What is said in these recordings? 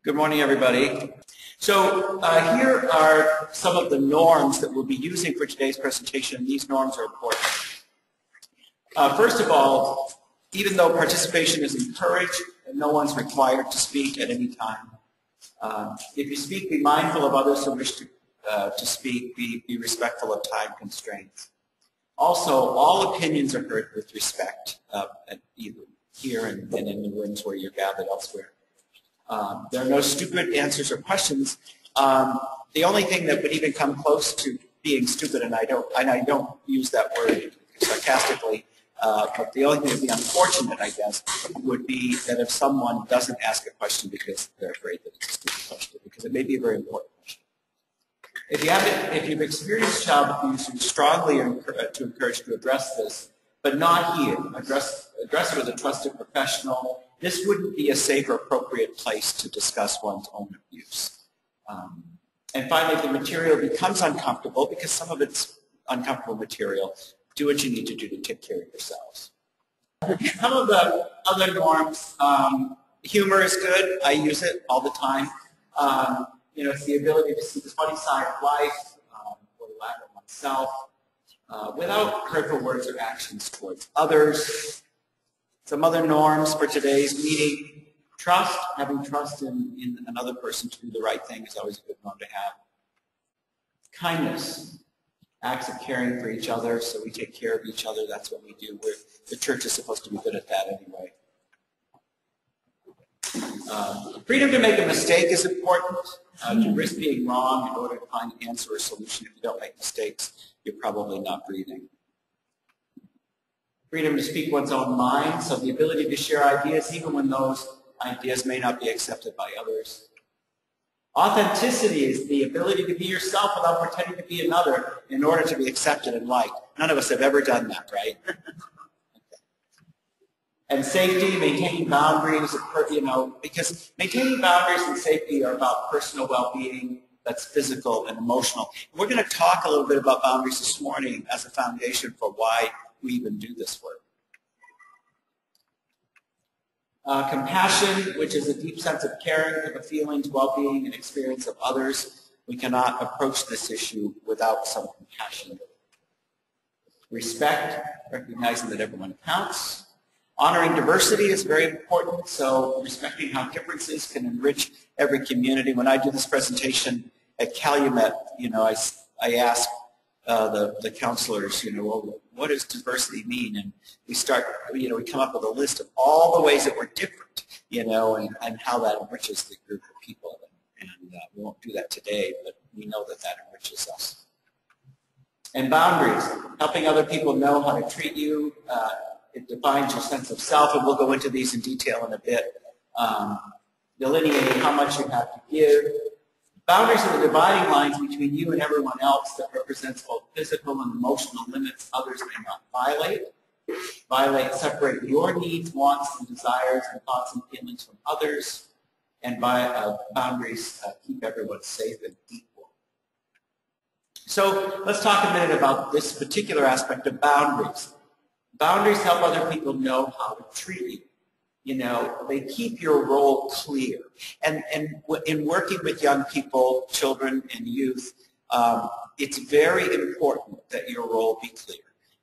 Good morning, everybody. So here are some of the norms that we'll be using for today's presentation. These norms are important. First of all, even though participation is encouraged, no one's required to speak at any time. If you speak, be mindful of others who wish to speak. Be respectful of time constraints. Also, all opinions are heard with respect, either here and in the rooms where you're gathered elsewhere. There are no stupid answers or questions. The only thing that would even come close to being stupid, and I don't use that word sarcastically, but the only thing that would be unfortunate, I guess, would be that if someone doesn't ask a question because they're afraid that it's a stupid question, because it may be a very important question. If you've experienced child abuse, we strongly encourage to address this, but not here. Address it with a trusted professional. This wouldn't be a safe or appropriate place to discuss one's own abuse. And finally, if the material becomes uncomfortable, because some of it's uncomfortable material, do what you need to do to take care of yourselves. Some of the other norms, humor is good. I use it all the time. It's the ability to see the funny side of life, or lack of oneself, without hurtful words or actions towards others. Some other norms for today's meeting: trust. Having trust in another person to do the right thing is always a good norm to have. Kindness. Acts of caring for each other, so we take care of each other. That's what we do. The church is supposed to be good at that anyway. Freedom to make a mistake is important. To risk being wrong in order to find an answer or solution. If you don't make mistakes, you're probably not breathing. Freedom to speak one's own mind, so the ability to share ideas even when those ideas may not be accepted by others. Authenticity is the ability to be yourself without pretending to be another in order to be accepted and liked. None of us have ever done that, right? Okay. And safety, maintaining boundaries, because maintaining boundaries and safety are about personal well-being, that's physical and emotional. We're going to talk a little bit about boundaries this morning as a foundation for why we even do this work. Compassion, which is a deep sense of caring for the feelings, well-being, and experience of others. We cannot approach this issue without some compassion. Respect, recognizing that everyone counts. Honoring diversity is very important, so respecting how differences can enrich every community. When I do this presentation at Calumet, I ask the counselors, well, what does diversity mean? And we start, we come up with a list of all the ways that we're different, and how that enriches the group of people. And we won't do that today, but we know that that enriches us. And boundaries, helping other people know how to treat you. It defines your sense of self, and we'll go into these in detail in a bit. Delineating how much you have to give. Boundaries are the dividing lines between you and everyone else that represents both physical and emotional limits others may not violate. Separate your needs, wants, and desires, and thoughts and feelings from others. And boundaries keep everyone safe and equal. So let's talk a minute about this particular aspect of boundaries. Boundaries help other people know how to treat you. They keep your role clear. And in working with young people, children, and youth, it's very important that your role be clear.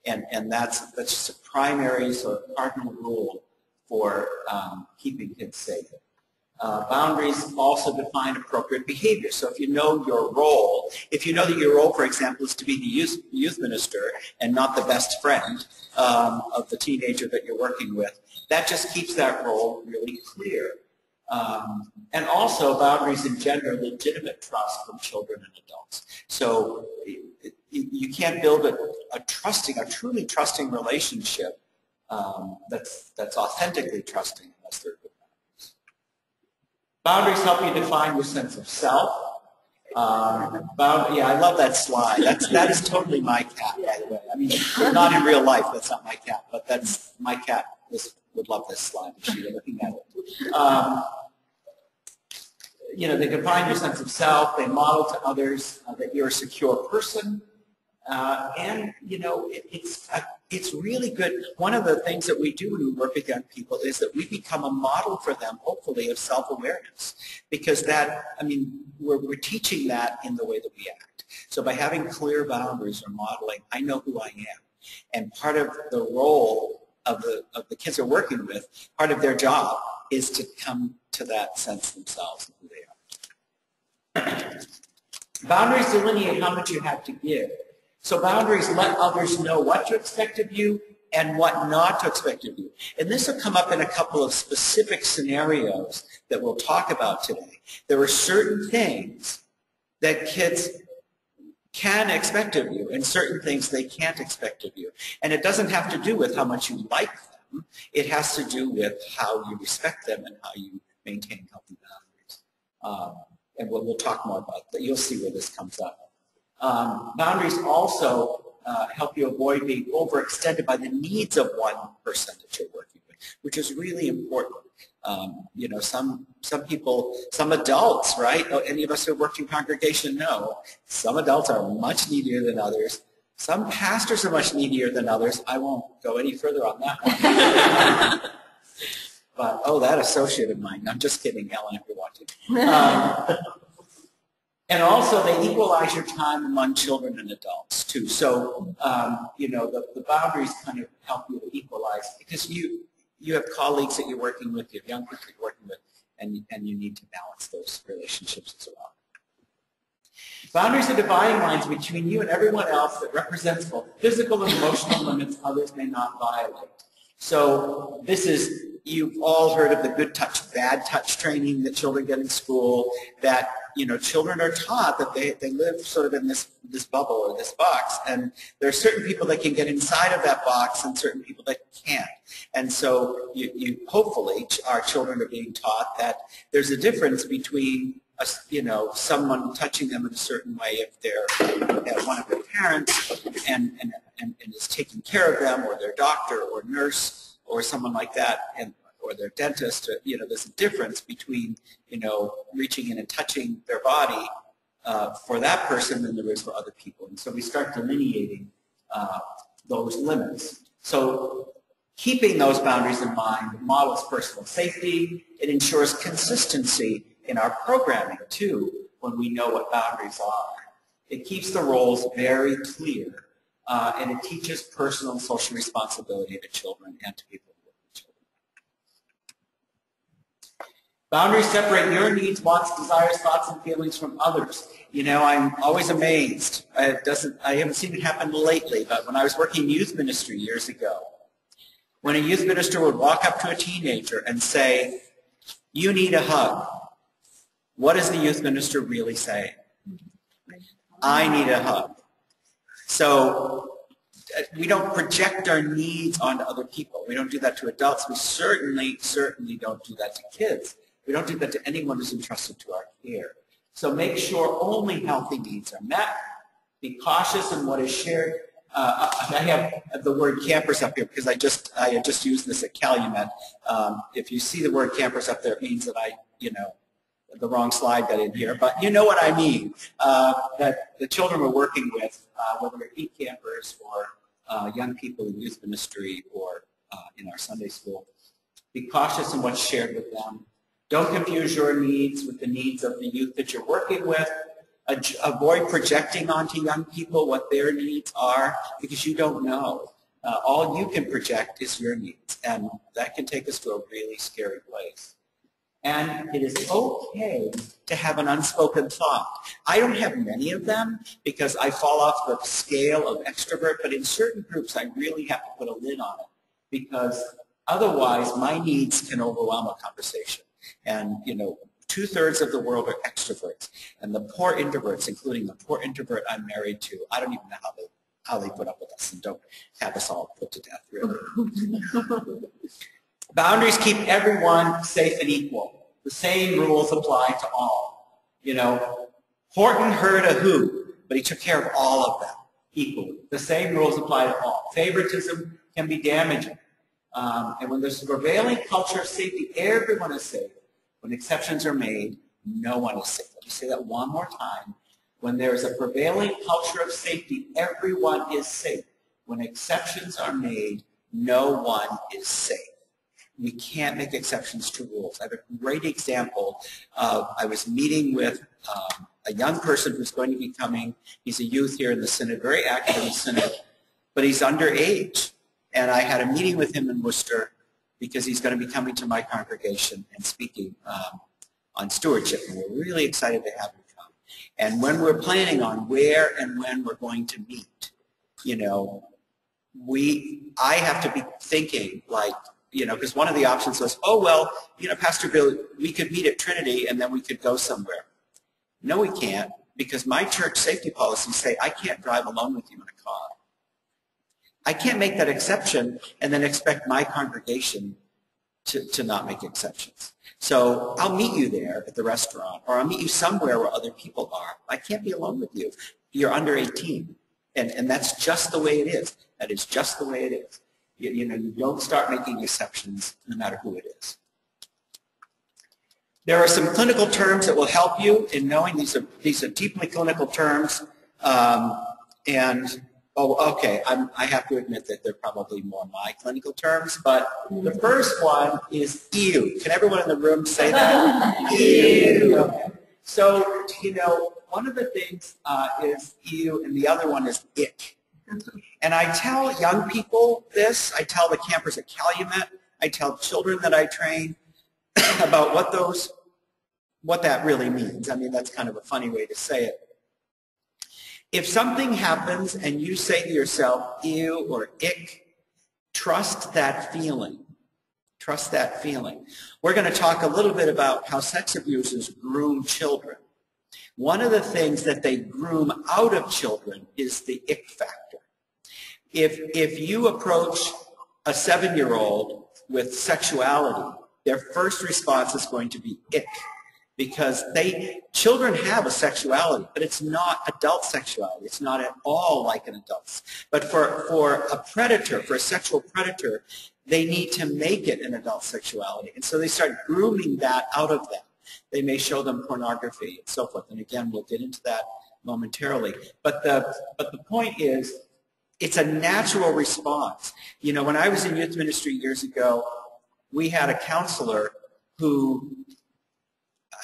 And that's just a primary sort of cardinal rule for keeping kids safe. Boundaries also define appropriate behavior. So if you know your role, if you know that your role, for example, is to be the youth minister and not the best friend of the teenager that you're working with, that just keeps that role really clear. And also, boundaries engender legitimate trust from children and adults. So you can't build a truly trusting relationship that's authentically trusting unless they're good boundaries. Boundaries help you define your sense of self. I love that slide. That is totally my cat, by the way. I mean, not in real life, that's not my cat, but that's my cat. Would love this slide if she were looking at it. They define your sense of self. They model to others that you're a secure person, And, it's really good. One of the things that we do when we work with young people is that we become a model for them, hopefully, of self-awareness. Because we're teaching that in the way that we act. So by having clear boundaries or modeling, I know who I am. And part of the role of the kids we're working with, part of their job is to come to that sense themselves of who they are. Boundaries delineate how much you have to give. So boundaries let others know what to expect of you and what not to expect of you. And this will come up in a couple of specific scenarios that we'll talk about today. There are certain things that kids can expect of you and certain things they can't expect of you. And it doesn't have to do with how much you like them. It has to do with how you respect them and how you maintain healthy boundaries. And we'll talk more about that. You'll see where this comes up. Boundaries also help you avoid being overextended by the needs of one person that you're working with, which is really important. Some people, some adults, right? Any of us who have worked in congregation know some adults are much needier than others. Some pastors are much needier than others. I won't go any further on that one. But, that associate of mine. I'm just kidding, Ellen, if you're watching. And also, they equalize your time among children and adults, too. So, the boundaries kind of help you to equalize because you have colleagues that you're working with, you have young people you're working with, and you need to balance those relationships as well. Boundaries are dividing lines between you and everyone else that represents both physical and emotional limits others may not violate. So you've all heard of the good touch, bad touch training that children get in school, that, children are taught that they live sort of in this bubble or this box, and there are certain people that can get inside of that box and certain people that can't. And so hopefully our children are being taught that there's a difference between someone touching them in a certain way if they're one of their parents and is taking care of them, or their doctor or nurse or someone like that, or their dentist. There's a difference between reaching in and touching their body for that person than there is for other people. And so we start delineating those limits. So keeping those boundaries in mind models personal safety. It ensures consistency in our programming, too, when we know what boundaries are. It keeps the roles very clear, and it teaches personal and social responsibility to children and to people who work with children. Boundaries separate your needs, wants, desires, thoughts, and feelings from others. I'm always amazed. I haven't seen it happen lately, but when I was working in youth ministry years ago, when a youth minister would walk up to a teenager and say, "You need a hug," what is the youth minister really saying? I need a hug. So we don't project our needs onto other people. We don't do that to adults. We certainly don't do that to kids. We don't do that to anyone who's entrusted to our care. So make sure only healthy needs are met. Be cautious in what is shared. I have the word campers up here because I just used this at Calumet. If you see the word campers up there, it means that the wrong slide got in here, but you know what I mean, that the children we're working with, whether it be campers or young people in youth ministry or in our Sunday school, be cautious in what's shared with them. Don't confuse your needs with the needs of the youth that you're working with. Avoid projecting onto young people what their needs are because you don't know. All you can project is your needs, and that can take us to a really scary place. And it is okay to have an unspoken thought. I don't have many of them because I fall off the scale of extrovert, but in certain groups I really have to put a lid on it because otherwise my needs can overwhelm a conversation. And, 2/3 of the world are extroverts. And the poor introverts, including the poor introvert I'm married to, I don't even know how they put up with us and don't have us all put to death, really. Boundaries keep everyone safe and equal. The same rules apply to all. Horton heard a who, but he took care of all of them equally. The same rules apply to all. Favoritism can be damaging. And when there's a prevailing culture of safety, everyone is safe. When exceptions are made, no one is safe. Let me say that one more time. When there is a prevailing culture of safety, everyone is safe. When exceptions are made, no one is safe. We can't make exceptions to rules. I have a great example of, I was meeting with a young person who's going to be coming. He's a youth here in the Synod, very active in the Synod, but he's underage. And I had a meeting with him in Worcester because he's going to be coming to my congregation and speaking on stewardship. And we're really excited to have him come. And when we're planning on where and when we're going to meet, you know, I have to be thinking like, you know, because one of the options was, oh, well, you know, Pastor Bill, we could meet at Trinity and then we could go somewhere. No, we can't, because my church safety policies say I can't drive alone with you in a car. I can't make that exception and then expect my congregation to not make exceptions. So I'll meet you there at the restaurant, or I'll meet you somewhere where other people are. I can't be alone with you. You're under 18, and that's just the way it is. That is just the way it is. You know, you don't start making exceptions no matter who it is. There are some clinical terms that will help you in knowing these are deeply clinical terms. Oh, okay, I have to admit that they're probably more my clinical terms, but the first one is ew. Can everyone in the room say that? Ew. Okay. So, you know, one of the things is ew, and the other one is ick. And I tell young people this, I tell the campers at Calumet, I tell children that I train about what that really means. I mean, that's kind of a funny way to say it. If something happens and you say to yourself, ew or ick, trust that feeling. Trust that feeling. We're going to talk a little bit about how sex abusers groom children. One of the things that they groom out of children is the ick factor. If you approach a 7-year-old with sexuality, their first response is going to be ick, because children have a sexuality, but it's not adult sexuality. It's not at all like an adult's. But for a predator, for a sexual predator, they need to make it an adult sexuality. And so they start grooming that out of them. They may show them pornography and so forth. And again, we'll get into that momentarily. But the point is, it's a natural response. You know, when I was in youth ministry years ago, we had a counselor who,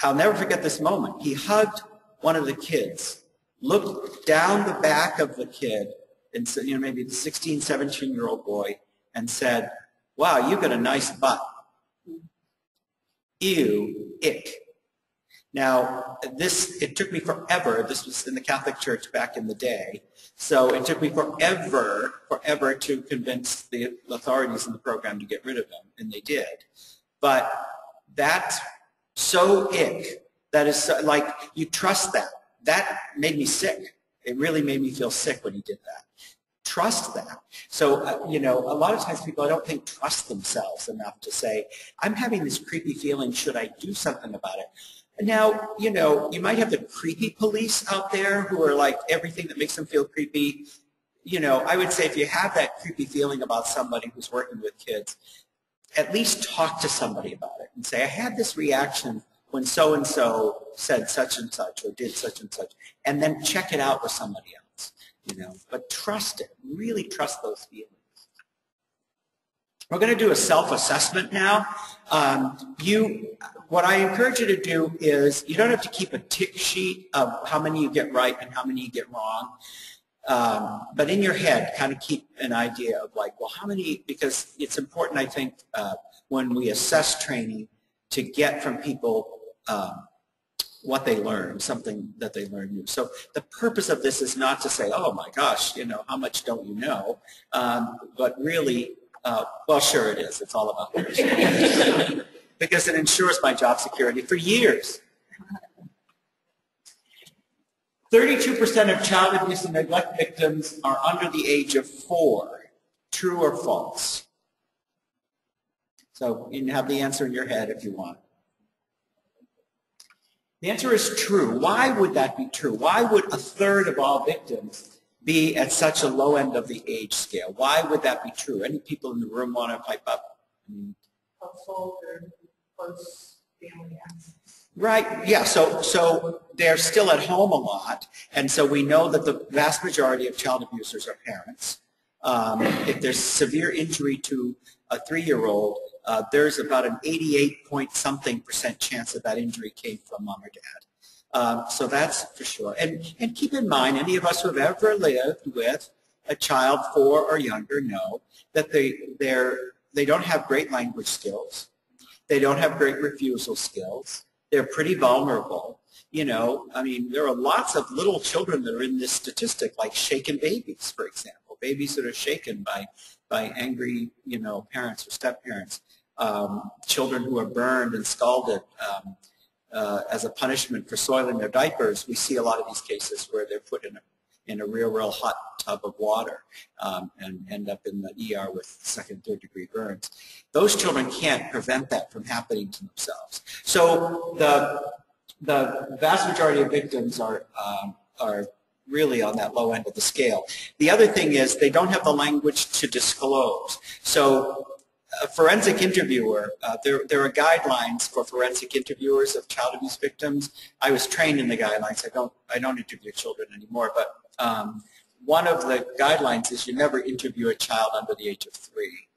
I'll never forget this moment. He hugged one of the kids, looked down the back of the kid, and said, you know, maybe the 16, 17-year-old boy, and said, wow, you got a nice butt. Ew, ick. Now, it took me forever. This was in the Catholic Church back in the day. So it took me forever to convince the authorities in the program to get rid of him, and they did. But that's so ick. That is so, like, you trust that. That made me sick. It really made me feel sick when he did that. Trust that. So, you know, a lot of times people, I don't think, trust themselves enough to say, I'm having this creepy feeling, should I do something about it? Now, you know, you might have the creepy police out there who are like everything that makes them feel creepy. You know, I would say if you have that creepy feeling about somebody who's working with kids, at least talk to somebody about it and say, I had this reaction when so-and-so said such and such or did such and such, and then check it out with somebody else, you know. But trust it. Really trust those feelings. We're going to do a self-assessment now. What I encourage you to do is, you don't have to keep a tick sheet of how many you get right and how many you get wrong. But in your head, kind of keep an idea of like, well, how many, because it's important, I think, when we assess training to get from people what they learn, something that they learn new. So the purpose of this is not to say, oh my gosh, you know, how much don't you know? But really, well, sure it is. It's all about leadership. Because it ensures my job security for years. 32% of child abuse and neglect victims are under the age of 4. True or false? So you can have the answer in your head if you want. The answer is true. Why would that be true? Why would 1/3 of all victims be at such a low end of the age scale? Why would that be true? Any people in the room want to pipe up? Household or close family access. Right, yeah, so they're still at home a lot, and so we know that the vast majority of child abusers are parents. If there's severe injury to a 3-year-old, there's about an 88-point-something% chance that injury came from mom or dad. So that's for sure. And keep in mind, any of us who have ever lived with a child 4 or younger know that they don't have great language skills. They don't have great refusal skills. They're pretty vulnerable. You know, I mean, there are lots of little children that are in this statistic, like shaken babies, for example, babies that are shaken by angry, you know, parents or step-parents, children who are burned and scalded as a punishment for soiling their diapers. We see a lot of these cases where they're put in a real hot tub of water and end up in the ER with 2nd and 3rd degree burns. Those children can't prevent that from happening to themselves. So the vast majority of victims are really on that low end of the scale. The other thing is they don't have the language to disclose. So a forensic interviewer, there are guidelines for forensic interviewers of child abuse victims. I was trained in the guidelines. I don't interview children anymore, but one of the guidelines is you never interview a child under the age of 3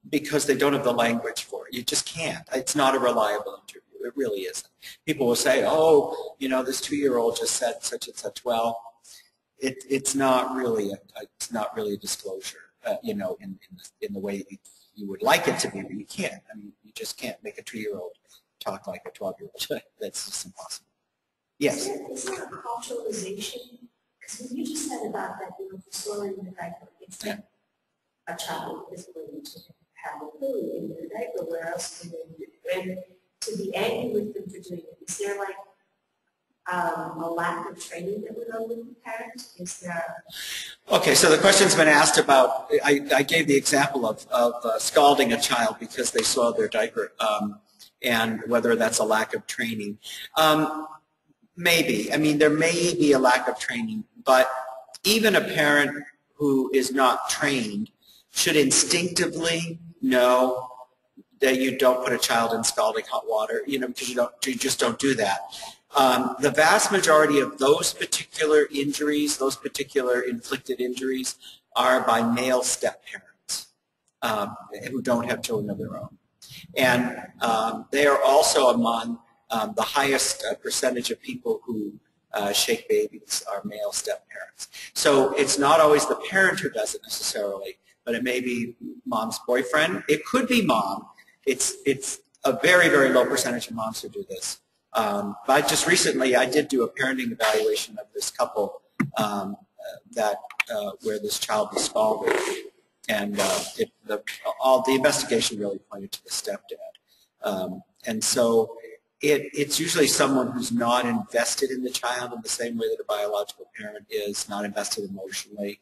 because they don't have the language for it. You just can't. It's not a reliable interview. It really isn't. People will say, oh, you know, this 2-year-old just said such and such. Well, it's not really a disclosure, you know, in the way you would like it to be, but you can't. I mean, you just can't make a 2-year-old talk like a 12-year-old. That's just impossible. Yes? Is there a culturalization? Because when you just said about that, you know, soiling the diaper, it's like a child is going to have a food in their diaper, where else do they to be angry with them for doing it? Is there like a lack of training that would go with the parents? Is there? Okay, so the question's been asked about, I gave the example of scalding a child because they soiled their diaper, and whether that's a lack of training. Maybe. I mean, there may be a lack of training, but even a parent who is not trained should instinctively know that you don't put a child in scalding hot water, you know, because you just don't do that. The vast majority of those particular injuries, those particular inflicted injuries, are by male step-parents who don't have children of their own. And they are also among the highest percentage of people who shake babies are male step-parents. So it's not always the parent who does it necessarily, but it may be mom's boyfriend. It could be mom. It's a very low percentage of moms who do this. But just recently, I did do a parenting evaluation of this couple where this child was scalded, and the investigation really pointed to the stepdad. And so it's usually someone who's not invested in the child in the same way that a biological parent is, not invested emotionally.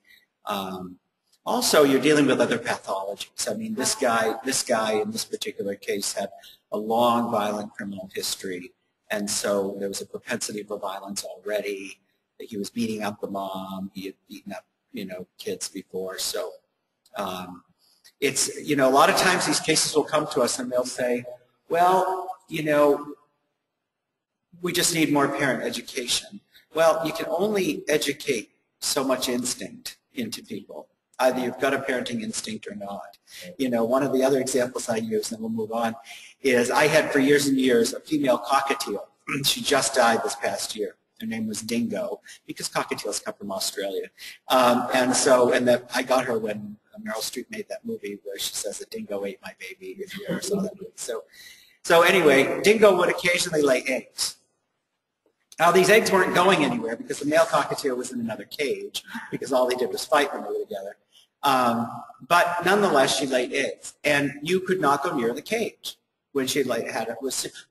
Also, you're dealing with other pathologies. I mean, this guy in this particular case had a long violent criminal history, and so there was a propensity for violence already. He was beating up the mom. He had beaten up, you know, kids before. So it's, you know, a lot of times these cases will come to us and they'll say, well, you know, we just need more parent education. Well, you can only educate so much instinct into people. Either you've got a parenting instinct or not. You know, one of the other examples I use, and we'll move on, is I had for years and years a female cockatiel. She just died this past year. Her name was Dingo, because cockatiels come from Australia. I got her when Meryl Streep made that movie where she says a dingo ate my baby, if you ever saw that movie. So anyway, Dingo would occasionally lay eggs. Now, these eggs weren't going anywhere because the male cockatiel was in another cage, because all they did was fight when they were together. But nonetheless, she laid eggs, and you could not go near the cage when she when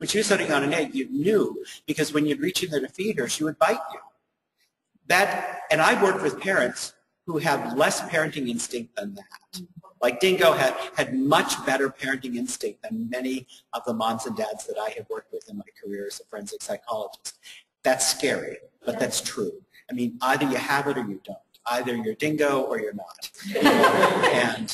she was sitting on an egg. You knew, because when you'd reach in there to feed her, she would bite you. And I've worked with parents who have less parenting instinct than that. Like Dingo had much better parenting instinct than many of the moms and dads that I have worked with in my career as a forensic psychologist. That's scary, but that's true. I mean, either you have it or you don't. Either you're Dingo or you're not. And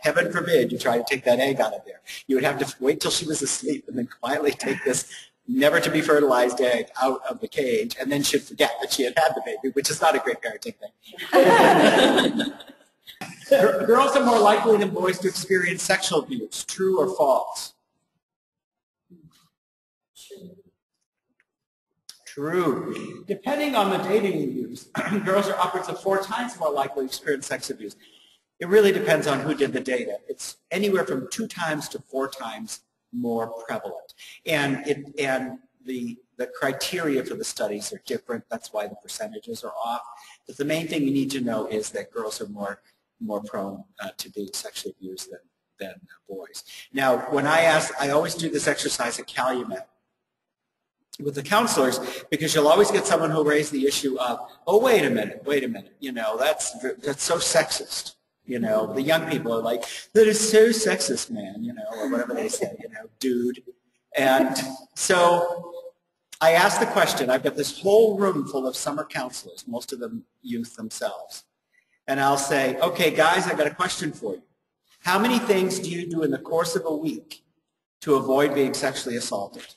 heaven forbid you try to take that egg out of there. You would have to wait till she was asleep and then quietly take this never to be fertilized egg out of the cage, and then she'd forget that she had had the baby, which is not a great parenting thing. Girls are more likely than boys to experience sexual abuse. True or false? True. Depending on the dating you use, girls are upwards of 4 times more likely to experience sex abuse. It really depends on who did the data. It's anywhere from 2 times to 4 times more prevalent. And the criteria for the studies are different. That's why the percentages are off. But the main thing you need to know is that girls are more prone to being sexually abused than boys. Now, when I always do this exercise at Calumet with the counselors, because you'll always get someone who'll raise the issue of, oh, wait a minute, you know, that's so sexist. You know, the young people are like, that is so sexist, man, you know, or whatever they say, you know, dude. And so I ask the question, I've got this whole room full of summer counselors, most of them youth themselves. And I'll say, okay, guys, I've got a question for you. How many things do you do in the course of a week to avoid being sexually assaulted?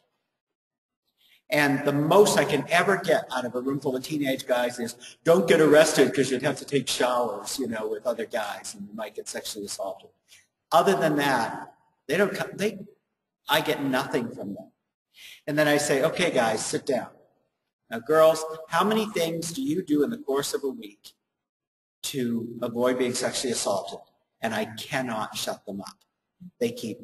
And the most I can ever get out of a room full of teenage guys is, don't get arrested because you'd have to take showers, you know, with other guys and you might get sexually assaulted. Other than that, I get nothing from them. And then I say, okay, guys, sit down. Now, girls, how many things do you do in the course of a week to avoid being sexually assaulted? And I cannot shut them up. They keep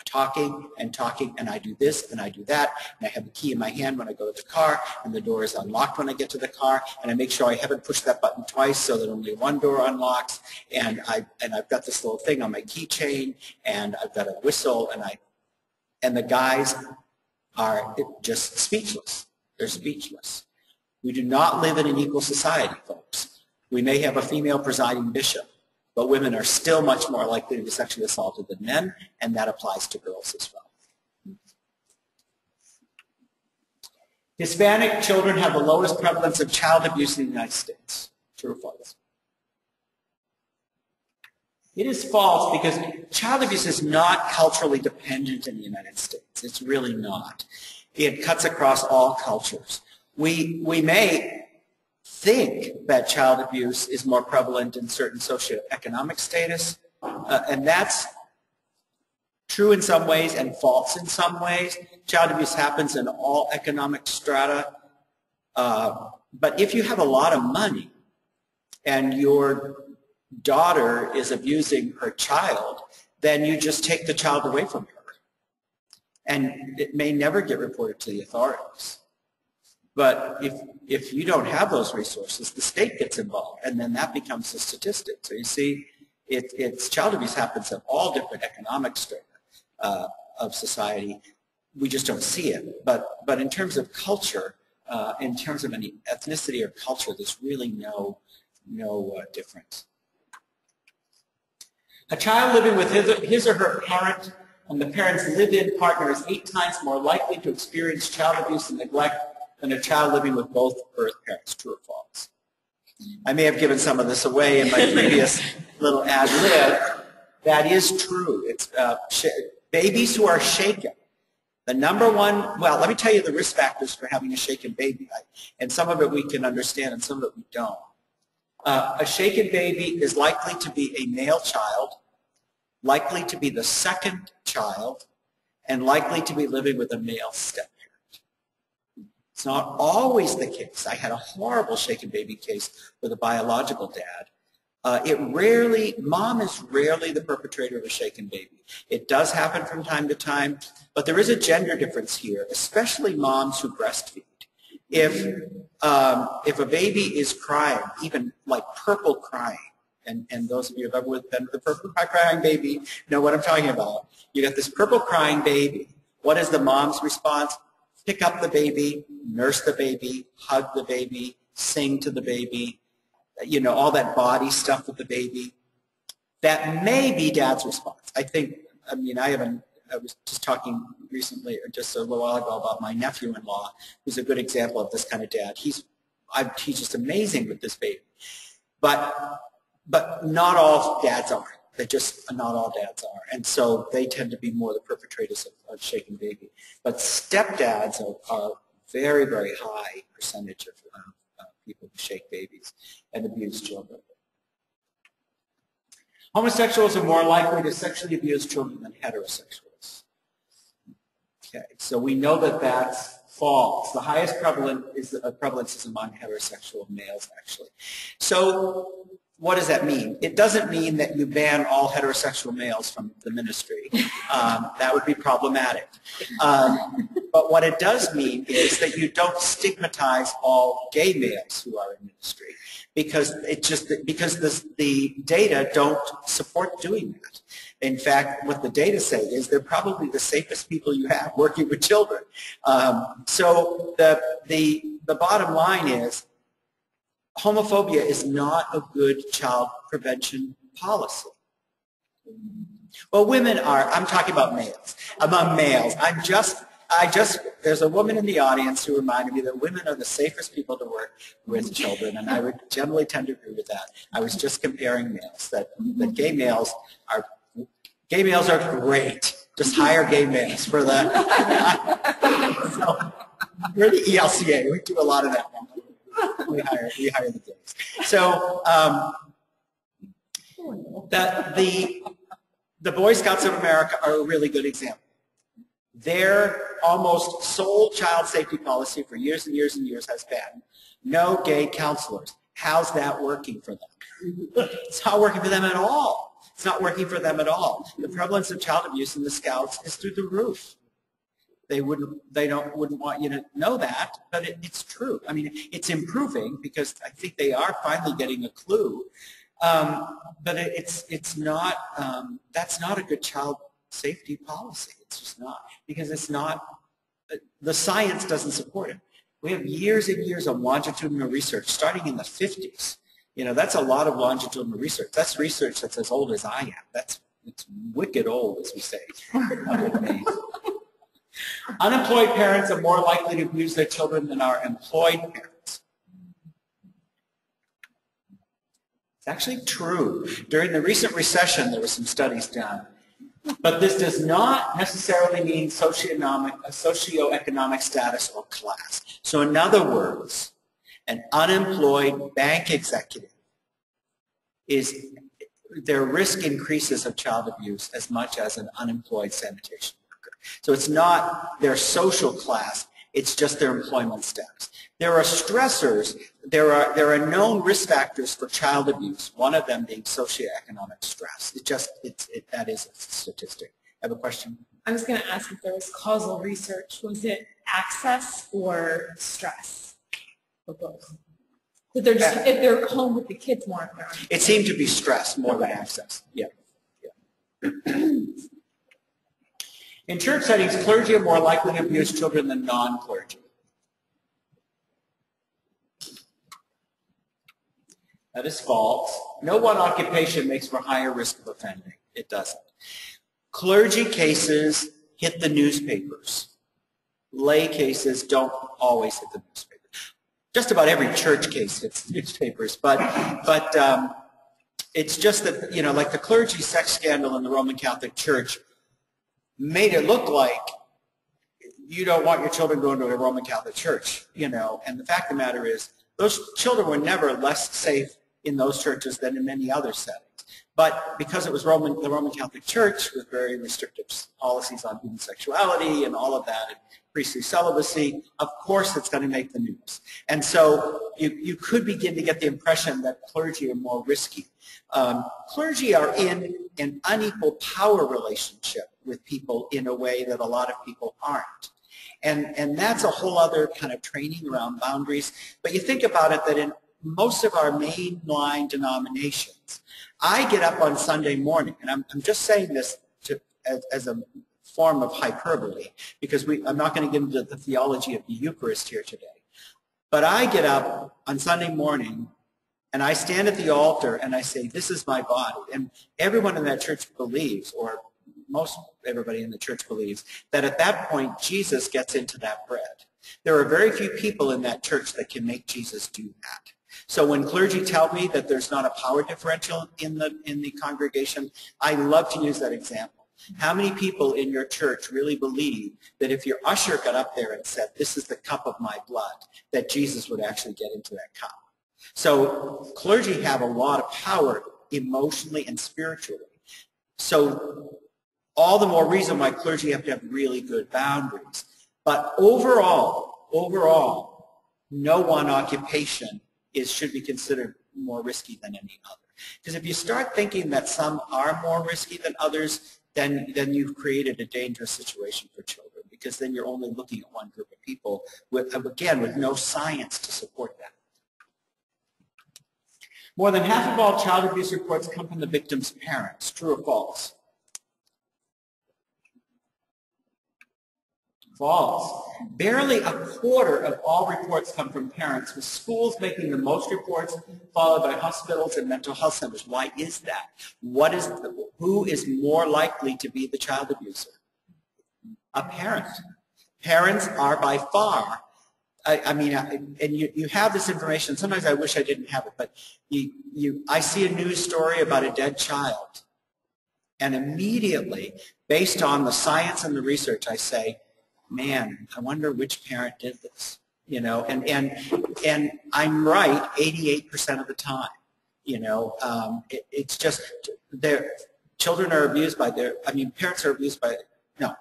talking, and I do this, and I do that, and I have the key in my hand when I go to the car, and the door is unlocked when I get to the car, and I make sure I haven't pushed that button twice so that only one door unlocks, and I've got this little thing on my keychain, and I've got a whistle, and the guys are just speechless. They're speechless. We do not live in an equal society, folks. We may have a female presiding bishop, but women are still much more likely to be sexually assaulted than men, and that applies to girls as well. Hispanic children have the lowest prevalence of child abuse in the United States. True or false? It is false because child abuse is not culturally dependent in the United States. It's really not. It cuts across all cultures. We may think that child abuse is more prevalent in certain socioeconomic status, and that's true in some ways and false in some ways. Child abuse happens in all economic strata, but if you have a lot of money and your daughter is abusing her child, then you just take the child away from her, and it may never get reported to the authorities. But if you don't have those resources, the state gets involved, and then that becomes a statistic. So you see, child abuse happens in all different economic strata of society. We just don't see it. But in terms of culture, in terms of any ethnicity or culture, there's really no difference. A child living with his or her parent and the parent's live-in partner is 8 times more likely to experience child abuse and neglect than a child living with both birth parents. True or false? I may have given some of this away in my previous little ad lib. That is true. It's babies who are shaken. The number one, well, let me tell you the risk factors for having a shaken baby. And some of it we can understand and some of it we don't. A shaken baby is likely to be a male child, likely to be the second child, and likely to be living with a male step. It's not always the case. I had a horrible shaken baby case with a biological dad. Mom is rarely the perpetrator of a shaken baby. It does happen from time to time, but there is a gender difference here, especially moms who breastfeed. If a baby is crying, even like purple crying, and those of you who have ever been with a purple crying baby know what I'm talking about. You got this purple crying baby. What is the mom's response? Pick up the baby, nurse the baby, hug the baby, sing to the baby, you know, all that body stuff with the baby. That may be dad's response. I was just talking recently, or just a little while ago, about my nephew-in-law, who's a good example of this kind of dad. He's just amazing with this baby. But not all dads are. They just, not all dads are. And so they tend to be more the perpetrators of shaking baby. But stepdads are very, very high percentage of people who shake babies and abuse children. Homosexuals are more likely to sexually abuse children than heterosexuals. Okay, so we know that that's false. The highest prevalence is among heterosexual males, actually. So what does that mean? It doesn't mean that you ban all heterosexual males from the ministry. That would be problematic. But what it does mean is that you don't stigmatize all gay males who are in ministry, because the data don't support doing that. In fact, what the data say is they're probably the safest people you have working with children. So the bottom line is, homophobia is not a good child prevention policy. Well, women are, I'm talking about males. Among males, there's a woman in the audience who reminded me that women are the safest people to work with children, and I would generally tend to agree with that. I was just comparing males, that gay males are great. Just hire gay males for the, so, we're the ELCA, we do a lot of that. We hire the gays. So the Boy Scouts of America are a really good example. Their almost sole child safety policy for years and years and years has been no gay counselors. How's that working for them? It's not working for them at all. It's not working for them at all. The prevalence of child abuse in the Scouts is through the roof. They wouldn't want you to know that, but it's true. I mean, it's improving because I think they are finally getting a clue. But it's not. That's not a good child safety policy. It's just not, because it's not. The science doesn't support it. We have years and years of longitudinal research, starting in the 50s. You know, that's a lot of longitudinal research. That's research that's as old as I am. It's wicked old, as we say. Unemployed parents are more likely to abuse their children than our employed parents. It's actually true. During the recent recession, there were some studies done. But this does not necessarily mean socioeconomic status or class. So in other words, an unemployed bank executive their risk increases of child abuse as much as an unemployed sanitation worker. So it's not their social class, it's just their employment status. There are stressors, there are known risk factors for child abuse, one of them being socioeconomic stress. That is a statistic. I have a question. I was going to ask if there was causal research. Was it access or stress? Or both? If they're home with the kids more. It seemed to be stress more than access. Yeah. In church settings, clergy are more likely to abuse children than non-clergy. That is false. No one occupation makes for higher risk of offending. It doesn't. Clergy cases hit the newspapers. Lay cases don't always hit the newspapers. Just about every church case hits newspapers, but it's just that, you know, like the clergy sex scandal in the Roman Catholic Church made it look like you don't want your children going to a Roman Catholic church, you know, and the fact of the matter is those children were never less safe in those churches than in many other settings. But because it was the Roman Catholic Church with very restrictive policies on human sexuality and all of that, and priestly celibacy, of course it's going to make the news. And so you could begin to get the impression that clergy are more risky. Clergy are in an unequal power relationship with people in a way that a lot of people aren't. And that's a whole other kind of training around boundaries. But you think about it that in most of our mainline denominations, I get up on Sunday morning, and I'm just saying this as a form of hyperbole, because I'm not going to get into the theology of the Eucharist here today. But I get up on Sunday morning, and I stand at the altar, and I say, this is my body. And everyone in that church believes, or most everybody in the church believes, that at that point, Jesus gets into that bread. There are very few people in that church that can make Jesus do that. So when clergy tell me that there's not a power differential in the congregation, I love to use that example. How many people in your church really believe that if your usher got up there and said, "This is the cup of my blood," that Jesus would actually get into that cup? So clergy have a lot of power emotionally and spiritually. So all the more reason why clergy have to have really good boundaries. But overall, no one occupation should be considered more risky than any other. Because if you start thinking that some are more risky than others, then you've created a dangerous situation for children, because then you're only looking at one group of people, with no science to support that. More than half of all child abuse reports come from the victim's parents. True or false? False. Barely a quarter of all reports come from parents, with schools making the most reports, followed by hospitals and mental health centers. Why is that? Who is more likely to be the child abuser? A parent. Parents are by far, and you have this information. Sometimes I wish I didn't have it, but I see a news story about a dead child, and immediately, based on the science and the research, I say, man, I wonder which parent did this, and I'm right 88% of the time. It's just children are abused by parents are abused by,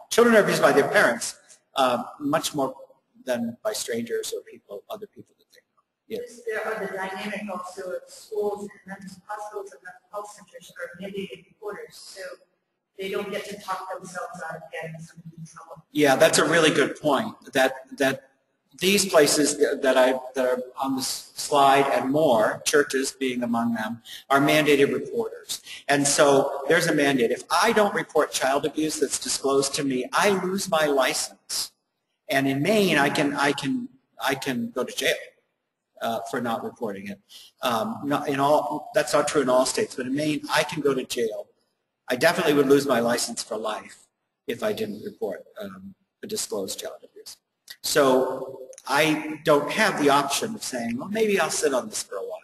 children are abused by their parents much more than by strangers or other people that they know. Yes. There are the dynamic also of schools and hospitals and mental health centers are mandated reporters, so they don't get to talk themselves out of getting somebody in trouble. Yeah, that's a really good point. That these places that are on the slide and more, churches being among them, are mandated reporters. And so there's a mandate. If I don't report child abuse that's disclosed to me, I lose my license. And in Maine, I can go to jail for not reporting it. That's not true in all states, but in Maine, I can go to jail. I definitely would lose my license for life if I didn't report a disclosed child abuse. So I don't have the option of saying, well, maybe I'll sit on this for a while.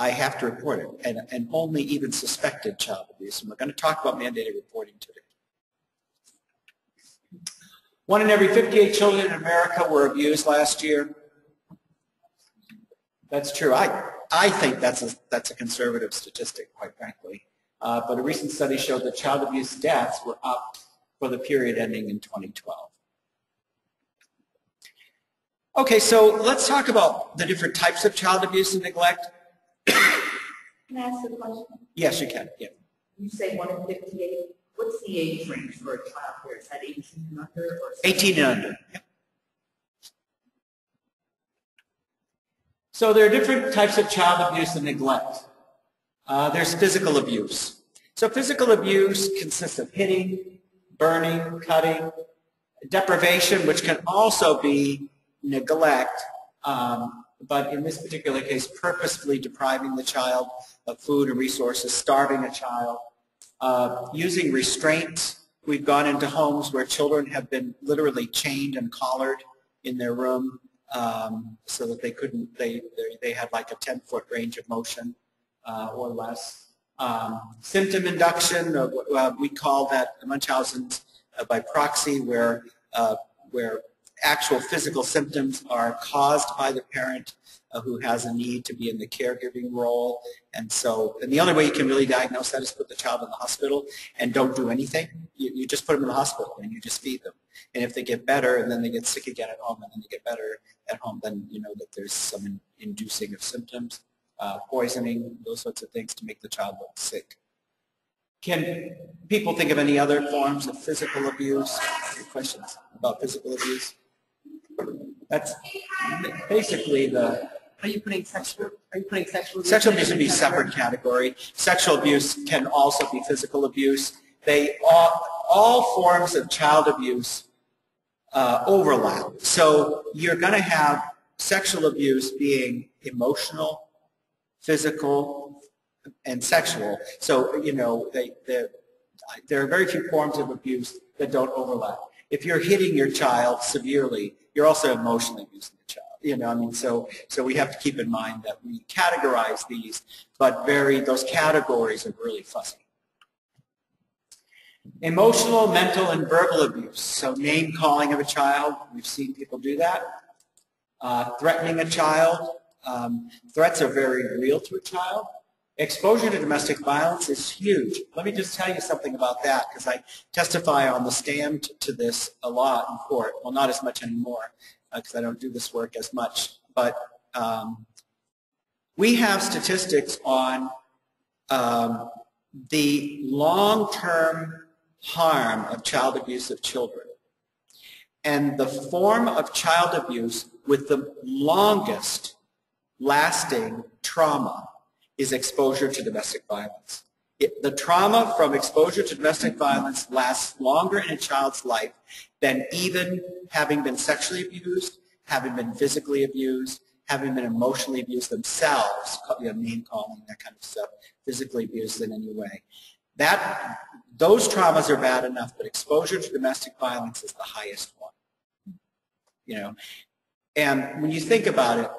I have to report it, and only even suspected child abuse. And we're going to talk about mandated reporting today. 1 in every 58 children in America were abused last year. That's true. I think that's a conservative statistic, quite frankly. But a recent study showed that child abuse deaths were up for the period ending in 2012. Okay, so let's talk about the different types of child abuse and neglect. Can I ask a question? Yes, you can. Yeah. You say 1 in 58. What's the age range for a child here? Is that 18 and under? Or 18 and under. Yeah. So there are different types of child abuse and neglect. There's physical abuse. So physical abuse consists of hitting, burning, cutting, deprivation, which can also be neglect, but in this particular case, purposefully depriving the child of food and resources, starving a child, using restraints. We've gone into homes where children have been literally chained and collared in their room so that they had like a 10-foot range of motion or less. Symptom induction, we call that Munchausen's by proxy, where actual physical symptoms are caused by the parent who has a need to be in the caregiving role. And the only way you can really diagnose that is put the child in the hospital and don't do anything. You just put them in the hospital and you just feed them. And if they get better and then they get sick again at home and then they get better at home, then you know that there's some inducing of symptoms, poisoning, those sorts of things to make the child look sick. Can people think of any other forms of physical abuse? Any questions about physical abuse? That's basically the... Are you putting sexual abuse? Sexual abuse would be a separate category. Sexual abuse can also be physical abuse. All forms of child abuse overlap. So you're going to have sexual abuse being emotional, physical, and sexual. So, you know, there are very few forms of abuse that don't overlap. If you're hitting your child severely, you're also emotionally abusing the child. You know, I mean, so we have to keep in mind that we categorize these, but those categories are really fuzzy. Emotional, mental, and verbal abuse. So name calling of a child, we've seen people do that. Threatening a child. Threats are very real to a child. Exposure to domestic violence is huge. Let me just tell you something about that, because I testify on the stand to this a lot in court. Well, not as much anymore, because I don't do this work as much. But we have statistics on the long-term harm of child abuse of children. And the form of child abuse with the longest lasting trauma is exposure to domestic violence. The trauma from exposure to domestic violence lasts longer in a child's life than even having been sexually abused, having been physically abused, having been emotionally abused themselves, name calling, that kind of stuff, physically abused in any way. Those traumas are bad enough, but exposure to domestic violence is the highest one. You know, and when you think about it,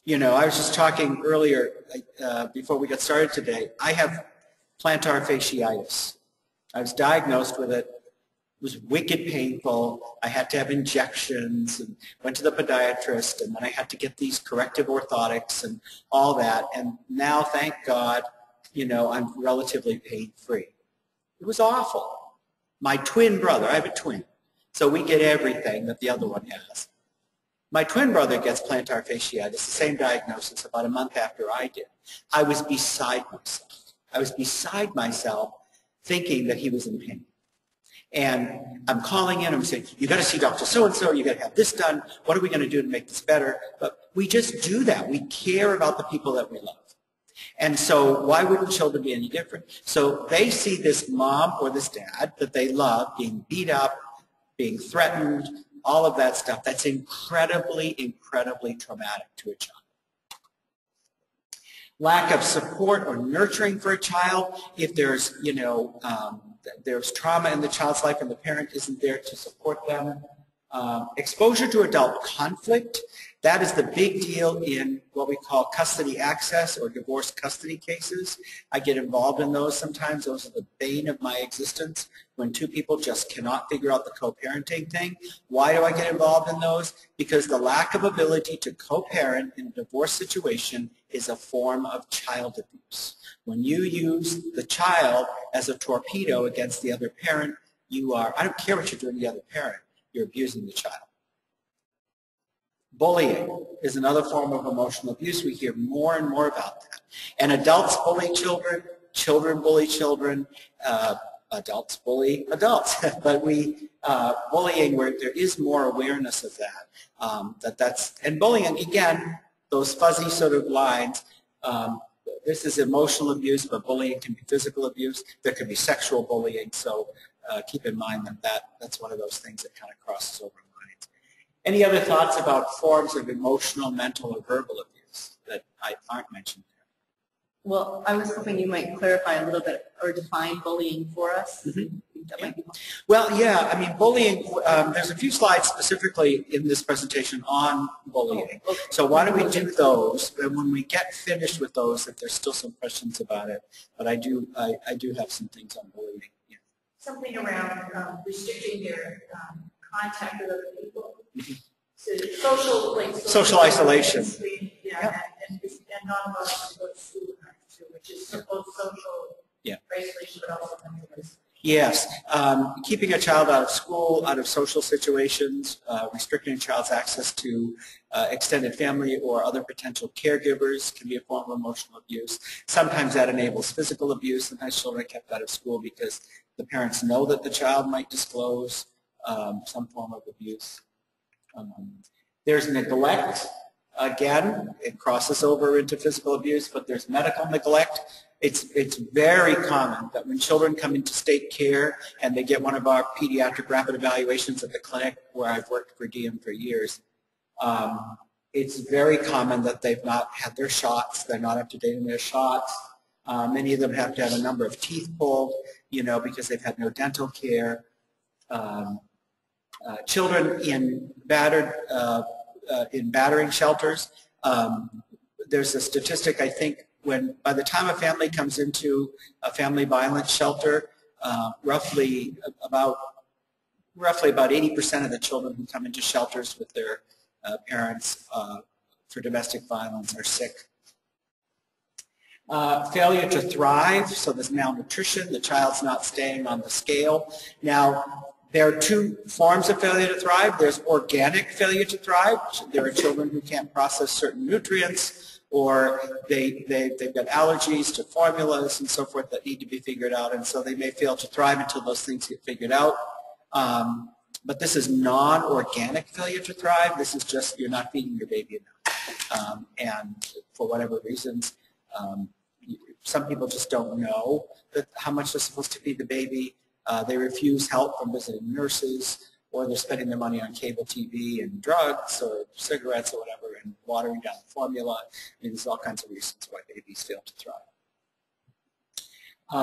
you know, I was just talking earlier before we got started today. I have plantar fasciitis. I was diagnosed with it. It was wicked painful. I had to have injections and went to the podiatrist, and then I had to get these corrective orthotics and all that. And now, thank God, you know, I'm relatively pain-free. It was awful. My twin brother, I have a twin, so we get everything that the other one has. My twin brother gets plantar fasciitis, the same diagnosis, about a month after I did. I was beside myself. I was beside myself thinking that he was in pain. And I'm calling in, I'm saying, you got to see Dr. So-and-so, you got to have this done. What are we going to do to make this better? But we just do that. We care about the people that we love. And so why wouldn't children be any different? So they see this mom or this dad that they love being beat up, being threatened, all of that stuff. That's incredibly, incredibly traumatic to a child. Lack of support or nurturing for a child, if there's, you know, there's trauma in the child's life and the parent isn't there to support them. Exposure to adult conflict, that is the big deal in what we call custody access or divorce custody cases. I get involved in those sometimes. Those are the bane of my existence when two people just cannot figure out the co-parenting thing. Why do I get involved in those? Because the lack of ability to co-parent in a divorce situation is a form of child abuse. When you use the child as a torpedo against the other parent, you are, I don't care what you're doing to the other parent, you're abusing the child. Bullying is another form of emotional abuse. We hear more and more about that. And adults bully children, children bully children, adults bully adults. But bullying where there is more awareness of that, and bullying, again, those fuzzy sort of lines, this is emotional abuse, but bullying can be physical abuse. There can be sexual bullying, so keep in mind that's one of those things that kind of crosses over lines. Any other thoughts about forms of emotional, mental, or verbal abuse that aren't mentioned there? Well, I was hoping you might clarify a little bit or define bullying for us. Mm-hmm. That might be helpful. Well, yeah, I mean, bullying, there's a few slides specifically in this presentation on bullying. Okay. So why don't we do those, and when we get finished with those, if there's still some questions about it, but I do have some things on bullying. Yeah. Something around restricting their contact with other people. Mm-hmm. So social isolation. Yeah, and not allowed to go to school, which is both social isolation, but also mental isolation. Yes, keeping a child out of school, out of social situations, restricting a child's access to extended family or other potential caregivers can be a form of emotional abuse. Sometimes that enables physical abuse. Sometimes children are kept out of school because the parents know that the child might disclose some form of abuse. There's neglect. Again, it crosses over into physical abuse, but there's medical neglect. It's very common that when children come into state care and they get one of our pediatric rapid evaluations at the clinic where I've worked per diem for years, it's very common that they've not had their shots, they're not up to date in their shots. Many of them have to have a number of teeth pulled, you know, because they've had no dental care. Children in battered in battering shelters. There's a statistic, I think, by the time a family comes into a family violence shelter, roughly about 80% of the children who come into shelters with their parents for domestic violence are sick. Failure to thrive, so there's malnutrition, the child's not staying on the scale. Now, there are two forms of failure to thrive. There's organic failure to thrive. There are children who can't process certain nutrients, or they've got allergies to formulas and so forth that need to be figured out, and so they may fail to thrive until those things get figured out. But this is non-organic failure to thrive. This is just you're not feeding your baby enough. And for whatever reasons, some people just don't know how much they're supposed to feed the baby. They refuse help from visiting nurses, or they're spending their money on cable TV and drugs or cigarettes or whatever and watering down the formula. I mean, there's all kinds of reasons why babies fail to thrive.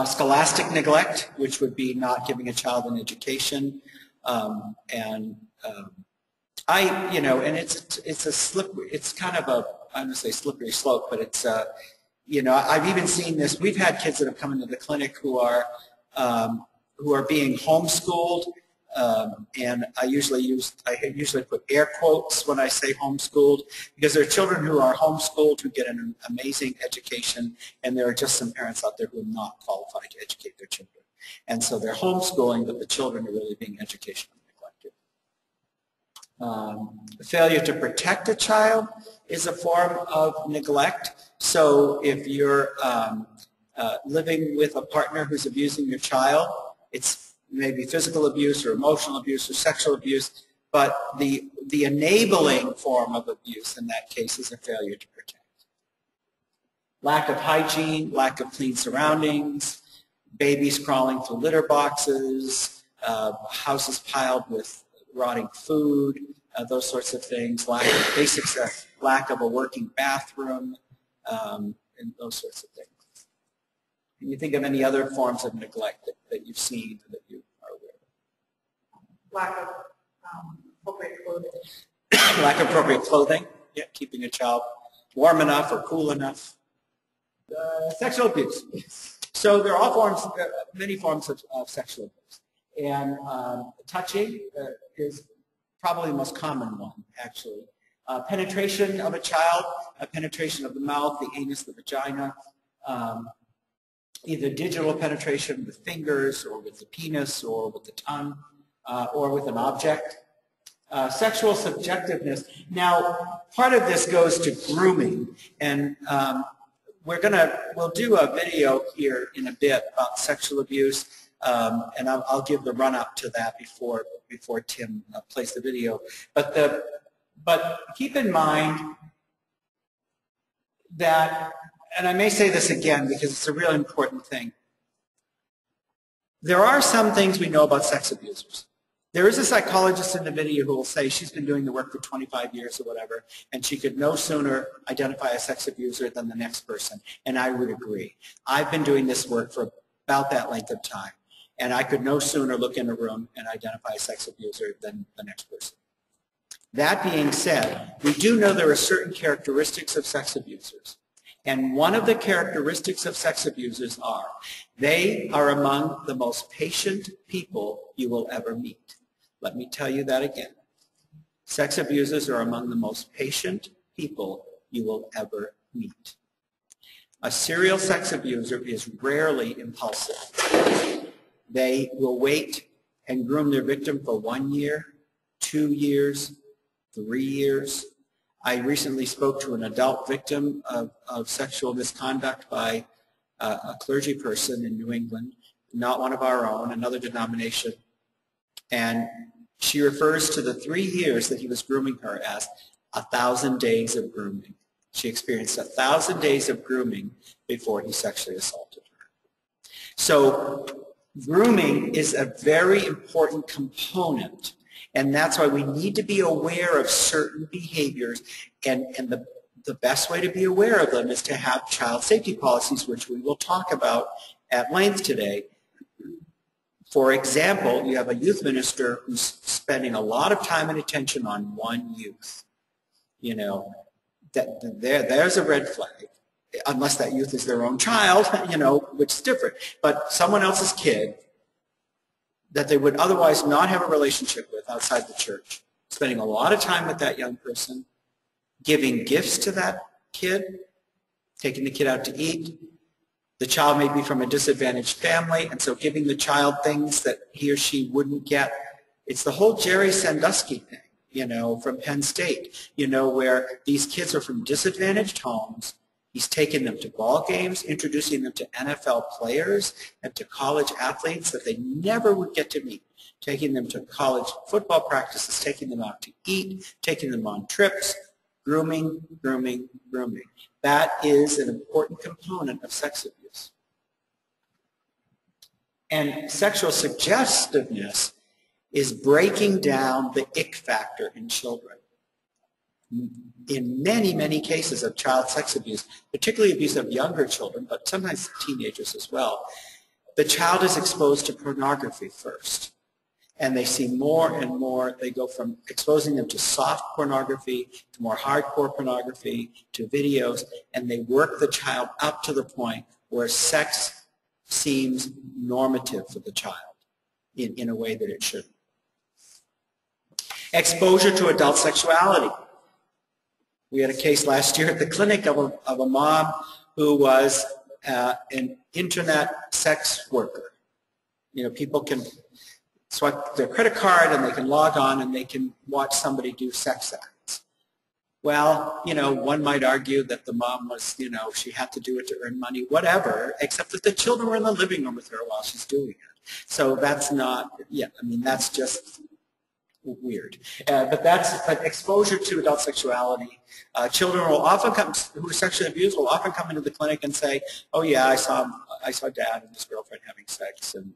Scholastic neglect, which would be not giving a child an education. And it's a slippery, it's kind of a, I'm going to say slippery slope, but it's, I've even seen this. We've had kids that have come into the clinic who are being homeschooled, and I usually put air quotes when I say homeschooled, because there are children who are homeschooled who get an amazing education, and there are just some parents out there who are not qualified to educate their children. And so they're homeschooling, but the children are really being educationally neglected. Failure to protect a child is a form of neglect. So if you're living with a partner who's abusing your child, it's maybe physical abuse or emotional abuse or sexual abuse, but the enabling form of abuse in that case is a failure to protect. Lack of hygiene, lack of clean surroundings, babies crawling through litter boxes, houses piled with rotting food, those sorts of things, lack of basics, lack of a working bathroom, and those sorts of things. Can you think of any other forms of neglect that you've seen or that you are aware of? Lack of appropriate clothing. Lack of appropriate clothing, yeah, keeping a child warm enough or cool enough. Sexual abuse. So there are all forms, many forms of sexual abuse. And touching is probably the most common one, actually. Penetration of a child, penetration of the mouth, the anus, the vagina, either digital penetration with fingers or with the penis or with the tongue or with an object. Sexual subjectiveness. Now, part of this goes to grooming, and we'll do a video here in a bit about sexual abuse, and I'll give the run-up to that before Tim plays the video. But keep in mind that, and I may say this again because it's a real important thing, there are some things we know about sex abusers. There is a psychologist in the video who will say she's been doing the work for 25 years or whatever, and she could no sooner identify a sex abuser than the next person, and I would agree. I've been doing this work for about that length of time, and I could no sooner look in a room and identify a sex abuser than the next person. That being said, we do know there are certain characteristics of sex abusers. And one of the characteristics of sex abusers are they are among the most patient people you will ever meet. Let me tell you that again. Sex abusers are among the most patient people you will ever meet. A serial sex abuser is rarely impulsive. They will wait and groom their victim for 1 year, 2 years, 3 years. I recently spoke to an adult victim of sexual misconduct by a clergy person in New England, not one of our own, another denomination. And she refers to the 3 years that he was grooming her as 1,000 days of grooming. She experienced 1,000 days of grooming before he sexually assaulted her. So grooming is a very important component, and that's why we need to be aware of certain behaviors, and the best way to be aware of them is to have child safety policies, which we will talk about at length today. For example, you have a youth minister who's spending a lot of time and attention on one youth. You know, there's a red flag, unless that youth is their own child, you know, which is different. But someone else's kid that they would otherwise not have a relationship with outside the church, spending a lot of time with that young person, giving gifts to that kid, taking the kid out to eat. The child may be from a disadvantaged family, and so giving the child things that he or she wouldn't get. It's the whole Jerry Sandusky thing, you know, from Penn State, you know, where these kids are from disadvantaged homes. He's taken them to ball games, introducing them to NFL players and to college athletes that they never would get to meet, taking them to college football practices, taking them out to eat, taking them on trips, grooming, grooming, grooming. That is an important component of sex abuse. And sexual suggestiveness is breaking down the ick factor in children. In many, many cases of child sex abuse, particularly abuse of younger children, but sometimes teenagers as well, the child is exposed to pornography first. And they see more and more, they go from exposing them to soft pornography, to more hardcore pornography, to videos, and they work the child up to the point where sex seems normative for the child in a way that it shouldn't. Exposure to adult sexuality. We had a case last year at the clinic of a mom who was an internet sex worker. You know, people can swipe their credit card and they can log on and they can watch somebody do sex acts. Well, you know, one might argue that the mom was, you know, she had to do it to earn money, whatever, except that the children were in the living room with her while she's doing it. So that's not, yeah, I mean, that's just weird. But exposure to adult sexuality. Children will often come, who are sexually abused will often come into the clinic and say, oh yeah, I saw dad and his girlfriend having sex, and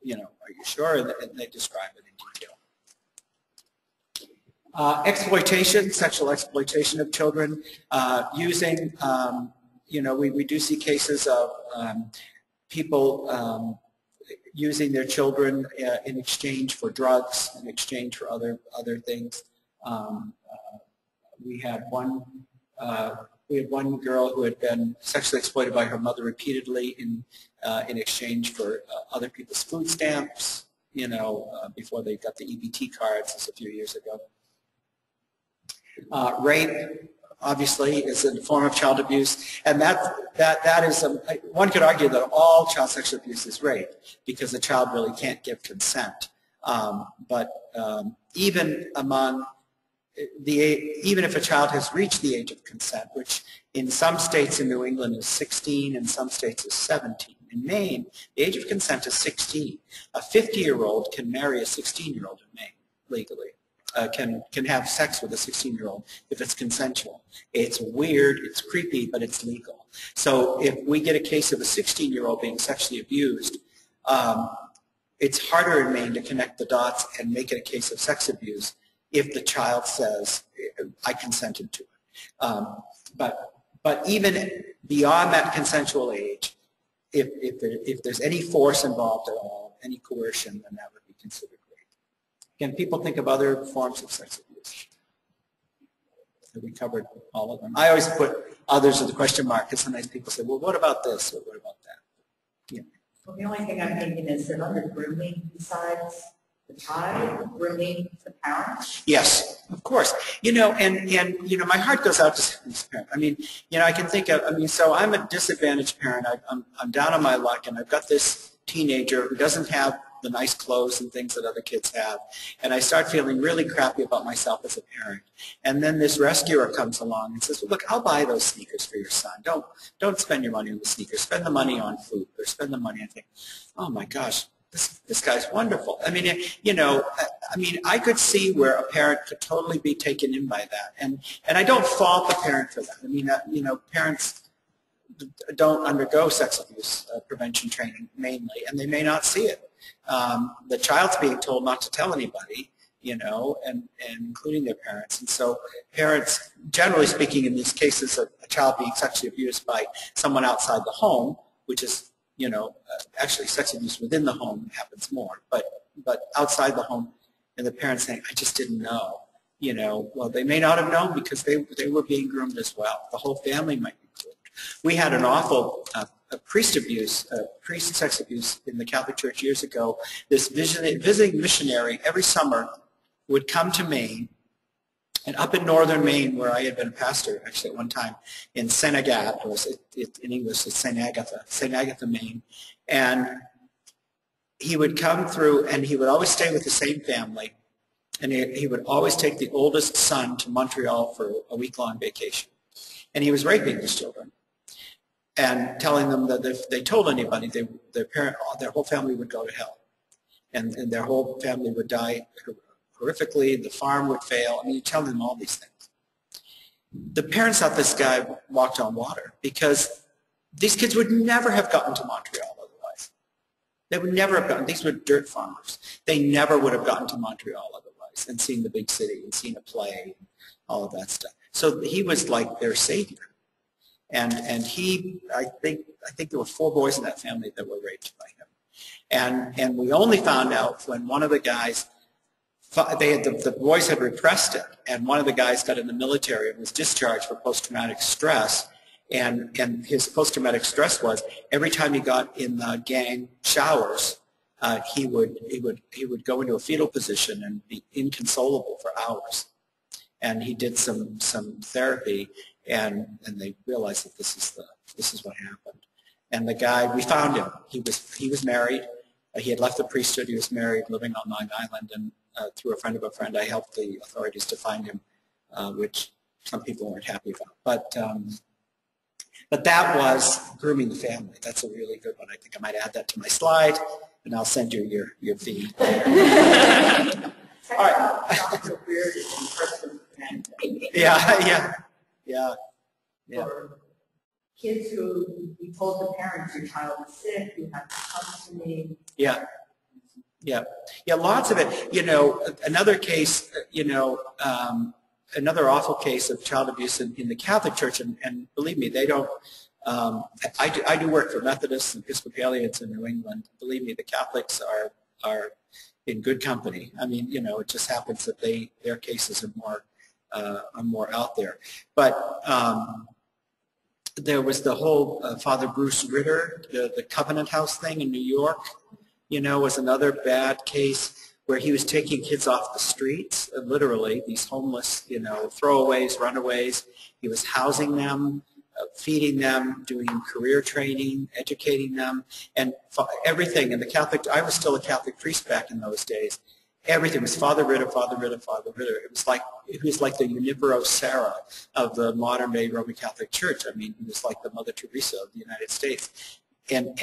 you know, are you sure? And they describe it in detail. Exploitation, sexual exploitation of children, using, you know, we do see cases of people using their children in exchange for drugs, in exchange for other things. We had one girl who had been sexually exploited by her mother repeatedly in exchange for other people's food stamps, you know, before they got the EBT cards. This was a few years ago. Rape, obviously, is a form of child abuse, and that is one could argue that all child sexual abuse is rape because the child really can't give consent. But even if a child has reached the age of consent, which in some states in New England is 16, in some states is 17. In Maine, the age of consent is 16. A 50-year-old can marry a 16-year-old in Maine legally. Can have sex with a 16-year-old if it's consensual. It's weird, it's creepy, but it's legal. So if we get a case of a 16-year-old being sexually abused, it's harder in Maine to connect the dots and make it a case of sex abuse if the child says, I consented to it. But even beyond that consensual age, if there's any force involved at all, any coercion, then that would be considered rape. Again, people think of other forms of sex abuse. So we covered all of them. I always put others with a question mark because sometimes people say, well, what about this or what about that? Yeah. Well, the only thing I'm thinking is that under grooming, besides the child, grooming the parents? Yes, of course. You know, and you know, my heart goes out to these parents. I mean, you know, I can think of, I mean, so I'm a disadvantaged parent. I'm down on my luck, and I've got this teenager who doesn't have the nice clothes and things that other kids have, and I start feeling really crappy about myself as a parent. And then this rescuer comes along and says, well, look, I'll buy those sneakers for your son. Don't spend your money on the sneakers. Spend the money on food, or spend the money on things. Oh my gosh. This guy's wonderful. I mean, you know, I mean, I could see where a parent could totally be taken in by that, and I don't fault the parent for that. I mean, you know, parents don't undergo sex abuse prevention training mainly, and they may not see it. The child's being told not to tell anybody, you know, and including their parents, and so parents, generally speaking, in these cases of a child being sexually abused by someone outside the home, which is, you know, actually sex abuse within the home happens more, but outside the home, and the parents saying, I just didn't know. well, they may not have known because they were being groomed as well. The whole family might be groomed. We had an awful priest sex abuse in the Catholic Church years ago. This visiting missionary every summer would come to Maine, and up in northern Maine, where I had been a pastor actually at one time, in St. Agatha, in English it's St. Agatha, Maine, and he would come through, and he would always stay with the same family, and he would always take the oldest son to Montreal for a week-long vacation. And he was raping his children and telling them that if they told anybody, their whole family would go to hell, and their whole family would die horrifically, the farm would fail. I mean, you tell them all these things. The parents thought this guy walked on water because these kids would never have gotten to Montreal otherwise. They would never have gotten, these were dirt farmers. They never would have gotten to Montreal otherwise and seen the big city and seen a play, all of that stuff. So he was like their savior. And I think there were 4 boys in that family that were raped by him. And we only found out when one of the guys, the boys had repressed it, and one of the guys got in the military and was discharged for post-traumatic stress, and his post-traumatic stress was every time he got in the gang showers, he would go into a fetal position and be inconsolable for hours. And he did some therapy, and they realized that this is what happened. And the guy, we found him. He was married. He had left the priesthood. He was married, living on Long Island, and through a friend of a friend, I helped the authorities to find him, which some people weren't happy about. But that was grooming the family. That's a really good one. I think I might add that to my slide, and I'll send you your feed. All right. Yeah. For kids who you told the parents your child is sick, you have to come to me. Yeah, lots of it. Another case, another awful case of child abuse in the Catholic Church, and believe me, they don't, I do work for Methodists and Episcopalians in New England. Believe me, the Catholics are in good company. I mean, it just happens that their cases are more out there. But there was the whole Father Bruce Ritter, the Covenant House thing in New York, was another bad case where he was taking kids off the streets, literally, these homeless, throwaways, runaways. He was housing them, feeding them, doing career training, educating them, and everything. And I was still a Catholic priest back in those days. Everything was Father Ritter, Father Ritter, Father Ritter. It was like the Junipero Serra of the modern day Roman Catholic Church. I mean, he was like the Mother Teresa of the United States. But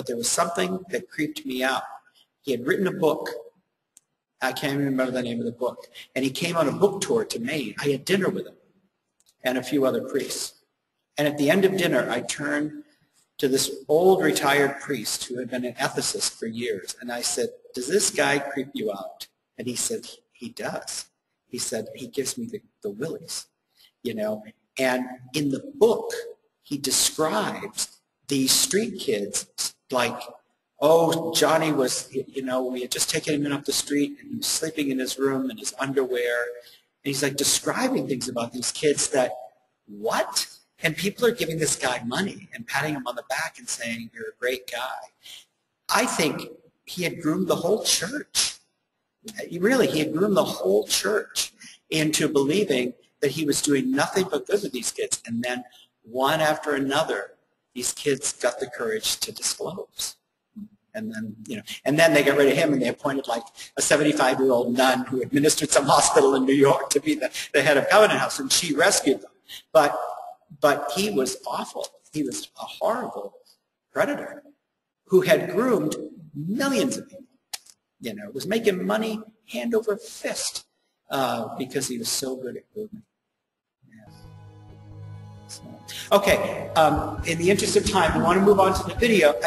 there was something that creeped me out. He had written a book. I can't even remember the name of the book. And he came on a book tour to Maine. I had dinner with him and a few other priests. And at the end of dinner, I turned to this old retired priest who had been an ethicist for years. And I said, "Does this guy creep you out?" And he said, "He does." He said, "He gives me the willies." And in the book, he describes these street kids like, oh, Johnny was, we had just taken him in up the street, and he was sleeping in his room in his underwear. And he's like describing things about these kids that, what? And people are giving this guy money and patting him on the back and saying, "You're a great guy." I think he had groomed the whole church. He had groomed the whole church into believing that he was doing nothing but good with these kids. And then one after another, these kids got the courage to disclose. And then they got rid of him, and they appointed like a 75-year-old nun who administered some hospital in New York to be the head of Covenant House, and she rescued them. But he was awful. He was a horrible predator who had groomed millions of people. Was making money hand over fist because he was so good at grooming. Yeah. So, okay, in the interest of time, we want to move on to the video.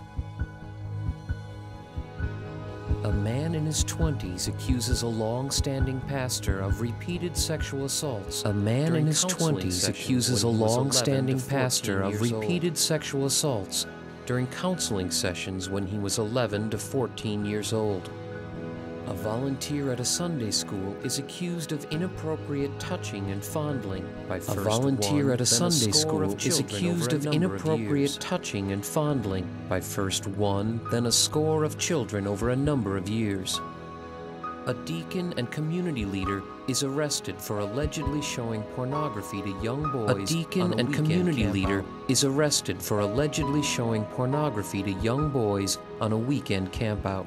A man in his 20s accuses a long-standing pastor of repeated sexual assaults. A man in his 20s accuses a long-standing pastor of repeated sexual assaults during counseling sessions when he was 11 to 14 years old. A volunteer at a Sunday school is accused of inappropriate touching and fondling by first one, then a score of children over a number of years. A volunteer at a Sunday school is accused of inappropriate touching and fondling by first one, then a score of children over a number of years. A deacon and community leader is arrested for allegedly showing pornography to young boys. A deacon and community leader is arrested for allegedly showing pornography to young boys on a weekend campout.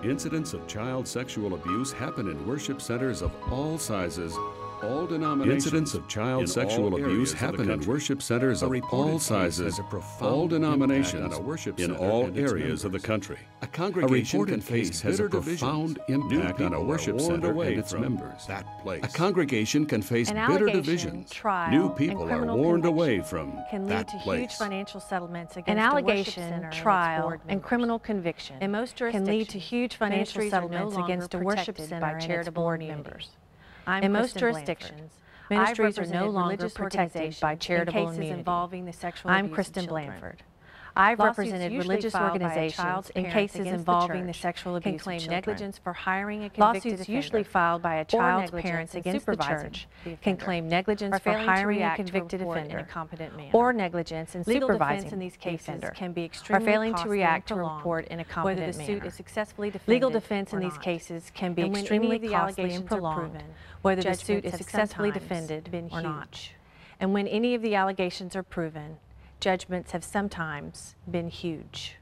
Incidents of child sexual abuse happen in worship centers of all sizes, all denominations. Incidents of child sexual abuse happen in worship centers of all sizes, all denominations, in all areas of the country. A congregation can face bitter profound impact on a worship center and its members. A congregation can face bitter divisions. New people are warned away from that place. Huge financial settlements against an allegation, trial, and criminal conviction can lead to huge financial settlements against a worship center and its board members. In most jurisdictions, ministries are no longer protected by charitable immunity. I'm Kristen Blanford. I've represented religious organizations in cases involving the sexual abuse of children. Negligence for hiring a convicted offender, usually filed by a child's parents against the church, can claim negligence for hiring a convicted offender, or negligence in supervising the offender, or failing to react to a report in a competent manner. Legal defense in these cases can be extremely costly and prolonged, whether the suit is successfully defended or not. And when any of the allegations are proven, judgments have sometimes been huge.